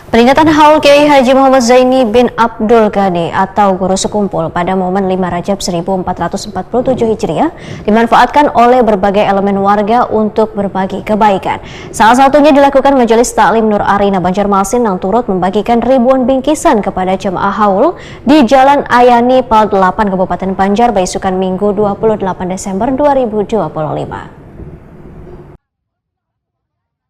Peringatan Haul Kiai Haji Muhammad Zaini bin Abdul Ghani atau Guru Sekumpul pada momen 5 Rajab 1447 Hijriah dimanfaatkan oleh berbagai elemen warga untuk berbagi kebaikan. Salah satunya dilakukan Majelis Taklim Nur Arina Banjarmasin yang turut membagikan ribuan bingkisan kepada jemaah haul di Jalan Ayani Pal 8 Kabupaten Banjar Baisukan Minggu 28 Desember 2025.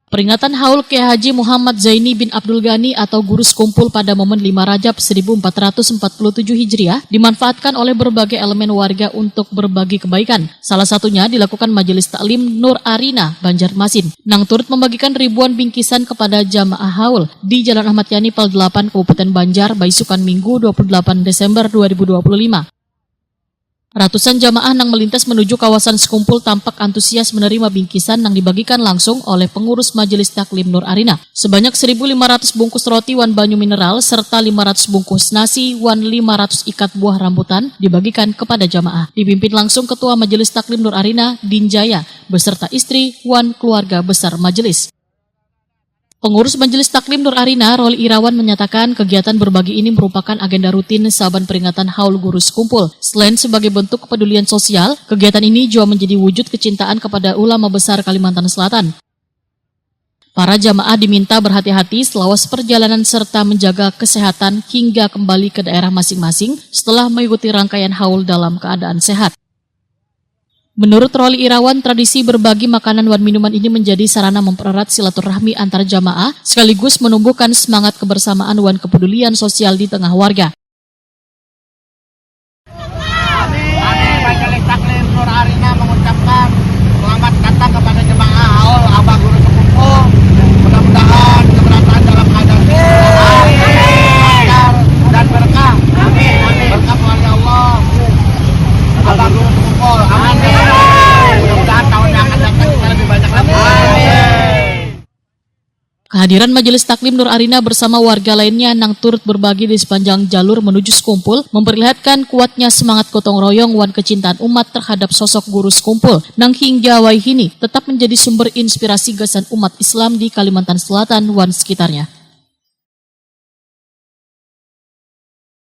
Peringatan Haul Kiai Haji Muhammad Zaini bin Abdul Ghani atau Guru Sekumpul pada momen 5 Rajab 1447 Hijriah dimanfaatkan oleh berbagai elemen warga untuk berbagi kebaikan. Salah satunya dilakukan Majelis Taklim Nur Arina Banjarmasin yang turut membagikan ribuan bingkisan kepada jamaah haul di Jalan Ahmad Yani Pal 8 Kabupaten Banjar Baisukan Minggu 28 Desember 2025. Ratusan jamaah yang melintas menuju kawasan Sekumpul tampak antusias menerima bingkisan yang dibagikan langsung oleh pengurus Majelis Taklim Nur Arina. Sebanyak 1.500 bungkus roti wan banyu mineral serta 500 bungkus nasi wan 500 ikat buah rambutan dibagikan kepada jamaah. Dipimpin langsung Ketua Majelis Taklim Nur Arina, Dinjaya, beserta istri wan keluarga besar majelis. Pengurus Majelis Taklim Nur Arina, Roli Irawan menyatakan kegiatan berbagi ini merupakan agenda rutin saban peringatan Haul Guru Sekumpul. Selain sebagai bentuk kepedulian sosial, kegiatan ini juga menjadi wujud kecintaan kepada ulama besar Kalimantan Selatan. Para jamaah diminta berhati-hati selawas perjalanan serta menjaga kesehatan hingga kembali ke daerah masing-masing setelah mengikuti rangkaian haul dalam keadaan sehat. Menurut Roli Irawan, tradisi berbagi makanan dan minuman ini menjadi sarana mempererat silaturahmi antar jamaah sekaligus menumbuhkan semangat kebersamaan dan kepedulian sosial di tengah warga. Majelis Taklim Nur Arina mengucapkan selamat datang kepada jemaah haul Abah Guru Sekumpul. Mudah-mudahan keberatan dalam keadaan lancar dan berkah. Amin. Berkah kepada Allah. Abah Guru Sekumpul. Amin. Mudah-mudahan tahun yang akan datang kita lebih banyak lagi. Kehadiran Majelis Taklim Nur Arina bersama warga lainnya yang turut berbagi di sepanjang jalur menuju Sekumpul memperlihatkan kuatnya semangat gotong royong wan kecintaan umat terhadap sosok Guru Sekumpul nang hingga waihini tetap menjadi sumber inspirasi gagasan umat Islam di Kalimantan Selatan wan sekitarnya.